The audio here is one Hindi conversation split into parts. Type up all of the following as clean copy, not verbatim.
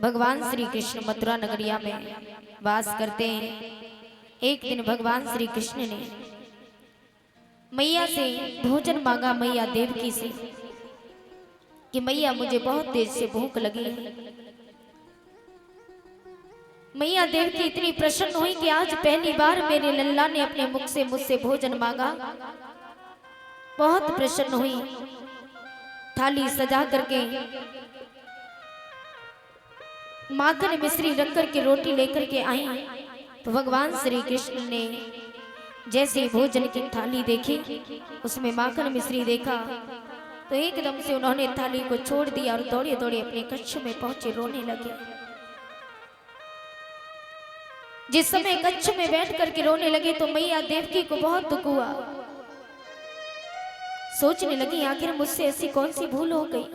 भगवान श्री कृष्ण मथुरा नगरिया में वास करते हैं। एक दिन भगवान श्री कृष्ण ने मैया से भोजन मांगा, मैया देवकी से, कि मैया मुझे बहुत देर से भूख लगी है। मैया देवकी इतनी प्रसन्न हुई कि आज पहली बार मेरे लल्ला ने अपने मुख से मुझसे भोजन मांगा। बहुत प्रसन्न हुई, थाली सजा करके माखन मिश्री रख करके रोटी लेकर के आई। तो भगवान श्री कृष्ण ने जैसे भोजन की थाली देखी, उसमें माखन मिश्री देखा, तो एकदम से उन्होंने थाली को छोड़ दिया और दौड़े दौड़े अपने कक्ष में पहुंचे, रोने लगे। जिस समय कक्ष में बैठ करके रोने लगे तो मैया देवकी को बहुत दुख हुआ। सोचने लगी आखिर मुझसे ऐसी कौन सी भूल हो गई।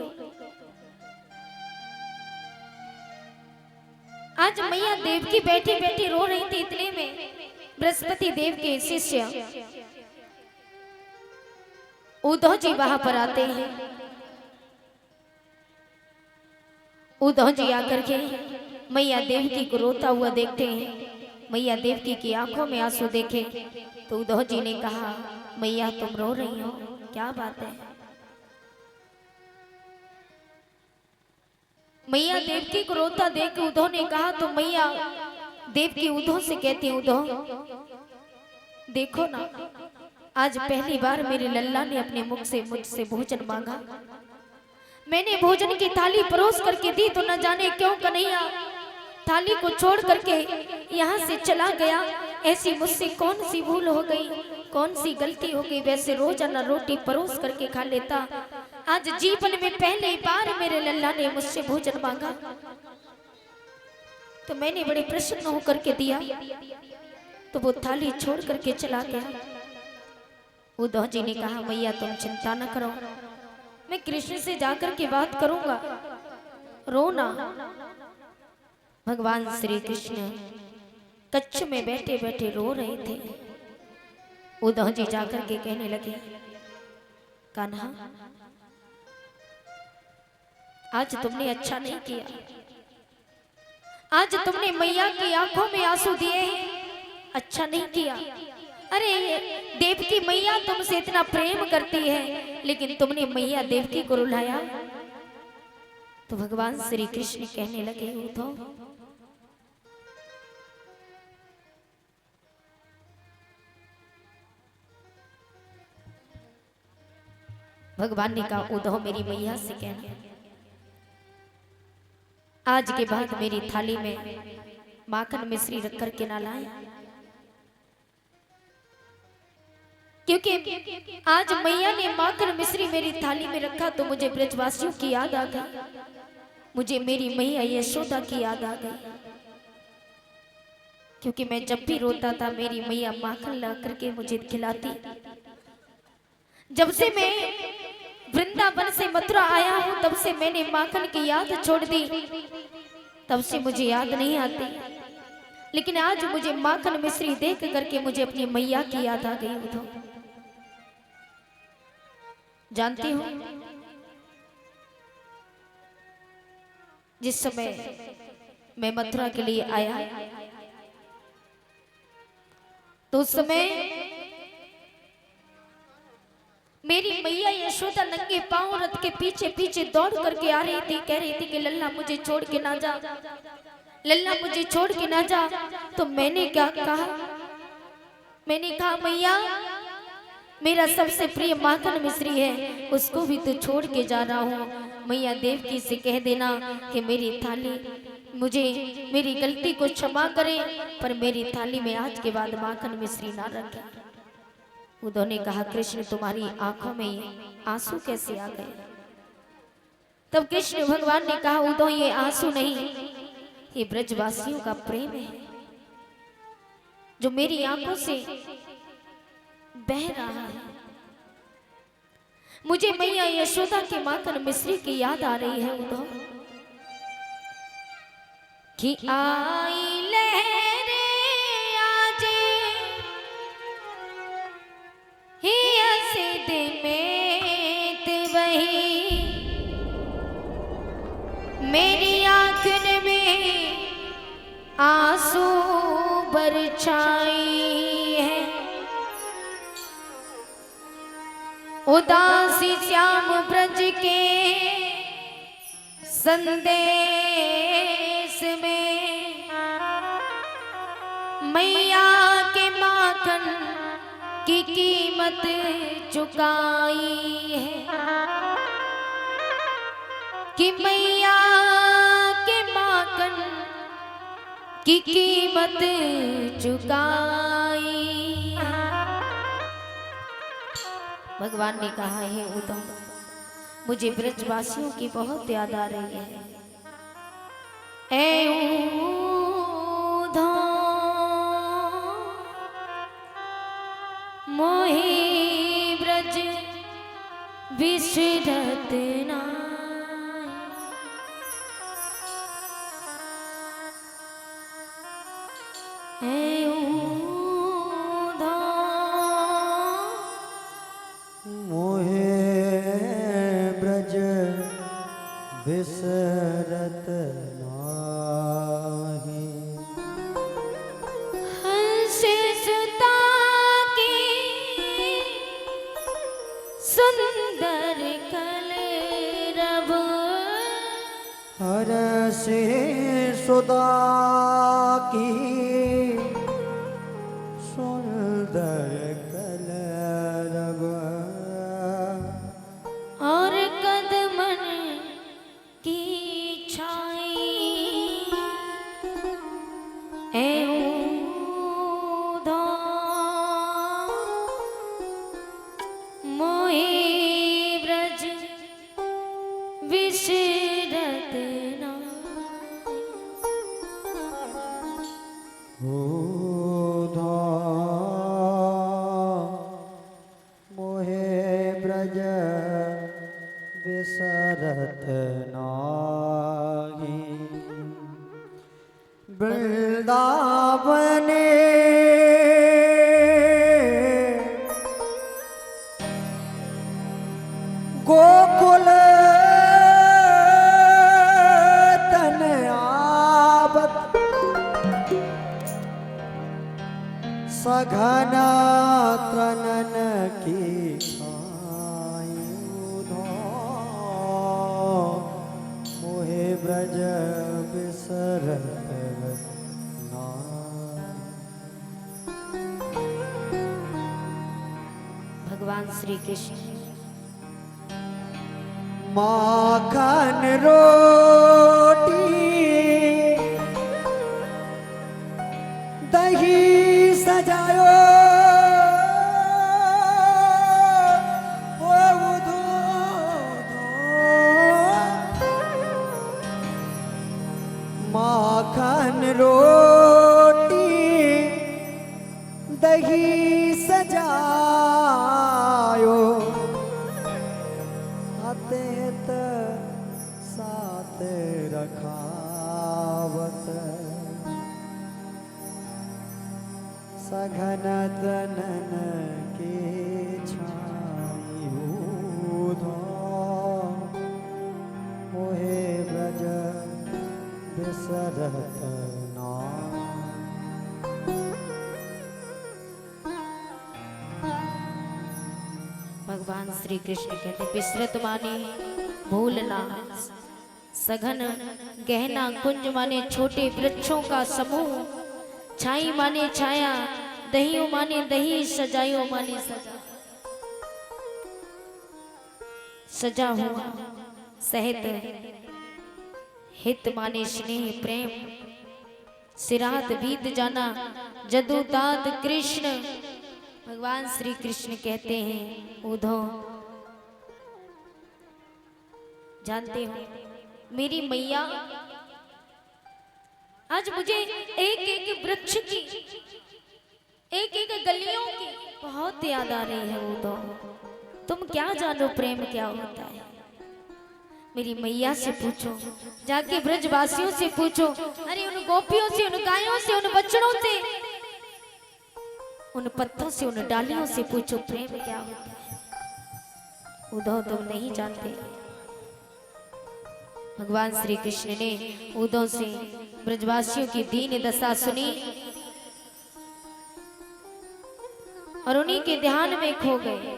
आज मैया देवकी बैठी बैठी रो रही थी। इतने में बृहस्पति देव के शिष्य उद्धव जी वहां पर आते हैं। उद्धव जी आकर के मैया देवकी को रोता हुआ देखते हैं। मैया देवकी की आंखों में आंसू देखे तो उद्धव जी ने कहा, मैया तुम रो रही हो, क्या बात है। मैया देवकी को रोता देख उद्धव ने कहा, तो मैया देवकी उद्धव से कहती, उद्धव देखो ना, आज पहली बार मेरे लल्ला ने अपने मुख से मुझसे भोजन मांगा। मैंने भोजन की थाली परोस करके दी तो न जाने क्यों कन्हैया थाली को छोड़ करके यहाँ से चला गया। ऐसी मुझसे कौन सी भूल हो गई, कौन सी गलती हो गई। वैसे रोजाना रोटी परोस करके खा लेता, आज जीवन में पहली बार मेरे लल्ला ने मुझसे भोजन मांगा तो मैंने बड़े प्रसन्न होकर के दिया, तो वो थाली छोड़ करके चला गया। उद्धव जी ने कहा, मैया तुम चिंता न करो, मैं कृष्ण से जाकर के बात करूंगा, रो ना। भगवान श्री कृष्ण कच्छ में बैठे बैठे रो रहे थे। उद्धव जी जाकर के कहने लगे, कान्हा आज तुमने अच्छा नहीं किया, आज तुमने मैया की आंखों में आंसू दिए हैं, अच्छा नहीं किया। अरे देवकी मैया तुमसे इतना प्रेम करती है, लेकिन तुमने मैया देवकी को रुलाया। तो भगवान श्री कृष्ण कहने लगे, उद्धव भगवान ने कहा, उद्धव मेरी मैया से कहना, आज के बाद मेरी थाली में माखन मिश्री रख करके ना लाए, क्योंकि आज मैया ने माखन मिश्री मेरी थाली में रखा तो मुझे ब्रजवासियों की याद आ गई, मुझे मेरी मैया यशोदा की याद आ गई। क्योंकि मैं जब भी रोता था मेरी मैया माखन ला करके मुझे खिलाती। जब से मैं वृंदावन से मथुरा आया हूं तब से मैंने माखन की याद छोड़ दी, तब से मुझे याद नहीं आती। लेकिन आज मुझे माखन मिश्री देख करके मुझे अपनी मैया की याद आ गई। उद्धव जानती हूँ जिस समय मैं मथुरा के लिए आया तो उस समय मेरी मैया यशोदा नंगे पांव रथ के पीछे पीछे दौड़ करके आ रही थी, कह रही थी कि लल्ला मुझे छोड़ के ना जा, लल्ला मुझे छोड़ के ना जा। तो मैंने क्या कहा, मैंने कहा मैया मेरा सबसे प्रिय माखन मिश्री है, उसको भी तो छोड़ के जा रहा हूँ। मैया देवकी से कह देना कि मेरी थाली मुझे मेरी गलती को क्षमा करे, पर मेरी थाली में आज के बाद माखन मिश्री ना रखे। उद्धव ने कहा, कृष्ण तुम्हारी आंखों में आंसू कैसे आ गए। तब कृष्ण भगवान ने कहा, उद्धव ये आंसू नहीं, ये ब्रजवासियों का प्रेम है जो मेरी आंखों से बह रहा है। मुझे मैया यशोदा के माखन मिश्री की याद आ रही है उद्धव, कि आई लहरे आजे ही असिद में वही मेरी आंखन में छाई है, उदासी श्याम ब्रज के संदेश में मैया के माखन की कीमत चुकाई है, कि मैया के माखन की कीमत चुकाई। भगवान ने कहा है उद्धव, मुझे ब्रजवासियों की बहुत याद आ रही है। ऐ उद्धव मोहि ब्रज बिसरत नाय, बिसरत नाहि। हंस सुता की सुंदर कलरव, हरस सुदा की सुंदर कलरव, और कदमन की छाई। ऐ उद्धव मोहि ब्रज बिसरत नाय। मोहे ब्रज बिसरत नाहि। वृंदावने गोकुल तन आवत, सघन तनन की मोहे ब्रज बिसरत नाहि। भगवान श्री कृष्ण माखन रोटी दही सजायो, ओ उधो माखन रोटी दही सजायो, अतेत साथ रखावत, सघन तनन के छाई। मोहे ब्रज बिसरत नाहि। भगवान श्री कृष्ण कहते बिसरत माने भूलना, सघन गहना कुंज माने छोटे वृक्षों का समूह, छाई माने छाया, दहियो माने दही, सजायो माने सजा, सजा हुआ सहित, हित माने स्नेह प्रेम, सिरात बीत जाना जदुतात कृष्ण। भगवान श्री कृष्ण कहते हैं उद्धव जानते हो मेरी मैया आज मुझे एक एक वृक्ष की, एक एक गलियों की बहुत याद आ रही है। उद्धव तुम क्या जानो प्रेम क्या होता है। मेरी मैया से पूछो, जाके ब्रजवासियों से पूछो, अरे उन गोपियों से, उन गायों से, उन बच्चों से, उन पत्तों से, उन डालियों से पूछो प्रेम क्या होता है। उद्धव तुम नहीं जानते। भगवान श्री कृष्ण ने उद्धव से ब्रजवासियों की दीन दशा सुनी। और उन्हीं के ध्यान में खो गए।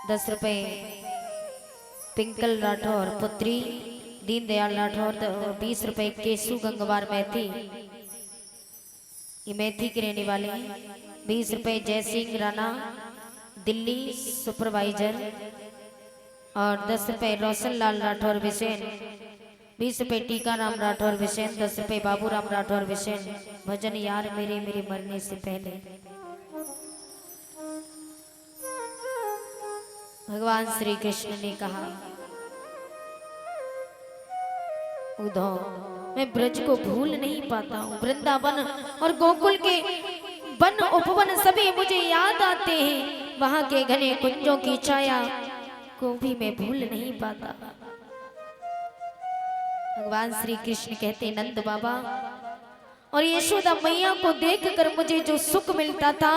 ₹10 पिंकल राठौर पुत्री दीनदयाल राठौर और ₹20 केसु गंगवार मैथी, ये मैथी के रहने वाले हैं। ₹20 जय सिंह राणा दिल्ली सुपरवाइजर और ₹10 रोशन लाल राठौर विशेन, ₹20 टीकाराम राठौर विशेन, ₹10 बाबूराम राठौर विशेन। भजन यार मेरे मेरे मरने से पहले। भगवान श्री कृष्ण ने कहा, उद्धव मैं ब्रज को भूल नहीं पाता हूँ। वृंदावन और गोकुल के वन उपवन सभी मुझे याद आते हैं। वहां के घने कुंजों की छाया को भी मैं भूल नहीं पाता। भगवान श्री कृष्ण कहते, नंद बाबा और यशोदा मैया को देखकर मुझे जो सुख मिलता था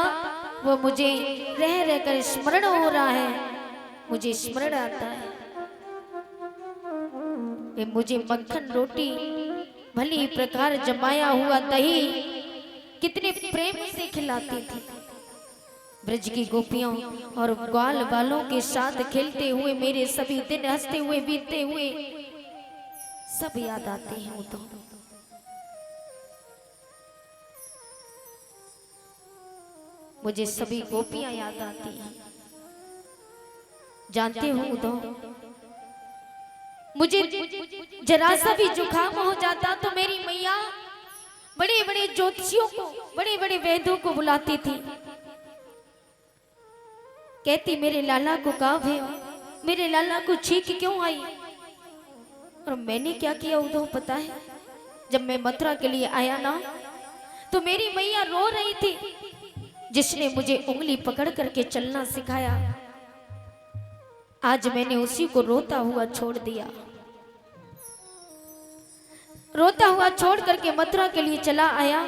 वो मुझे रह रहकर स्मरण हो रहा है। मुझे स्मरण आता है वे मुझे मक्खन रोटी भली प्रकार जमाया हुआ दही कितने प्रेम से खिलाती थी। ब्रज की गोपियों और ग्वाल बालों के साथ खेलते हुए मेरे सभी दिन हंसते हुए बीतते हुए सब याद आते हैं। वो तो मुझे सभी गोपियां याद आती हैं। जानते हो तो मुझे जरा सा भी जुकाम हो जाता तो मेरी मैया बड़े बड़े ज्योतिषियों को, बड़े बड़े वैद्यों को बुलाती थी। कहती मेरे लाला को कब है, मेरे लाला को छींक क्यों आई। और मैंने क्या किया उद्धव पता है, जब मैं मथुरा के लिए आया ना तो मेरी मैया रो रही थी। जिसने मुझे उंगली पकड़ करके चलना सिखाया आज मैंने उसी को रोता हुआ छोड़ दिया। रोता हुआ छोड़ करके मथुरा के लिए चला आया।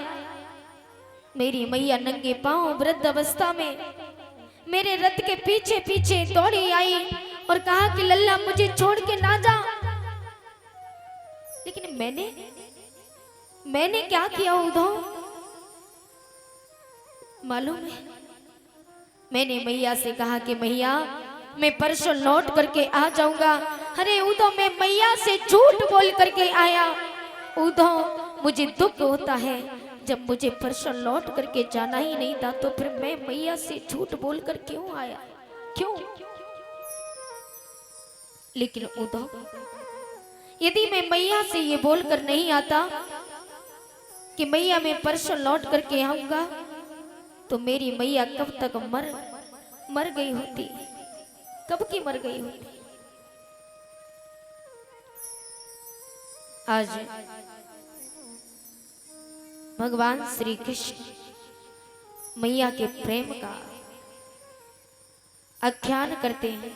मेरी मैया नंगे पांव वृद्ध अवस्था में मेरे रथ के पीछे पीछे दौड़ी आई और कहा कि लल्ला मुझे छोड़ के ना जा। लेकिन मैंने क्या किया उद्धव मालूम है। मैंने मैया से कहा कि मैया मैं परसों लौट करके आ जाऊंगा। अरे उद्धव मैं मैया से झूठ बोल करके आया। उद्धव मुझे दुख होता है जब मुझे परसों लौट करके जाना ही नहीं था तो फिर मैं मैया से झूठ बोल कर क्यों आया, क्यों। लेकिन उद्धव यदि मैं मैया से ये बोलकर नहीं आता कि मैया मैं परसों लौट करके आऊंगा तो मेरी मैया कब तक मर गई होती, कब की मर गई होती। आज भगवान श्री कृष्ण मैया के प्रेम का आख्यान करते हैं।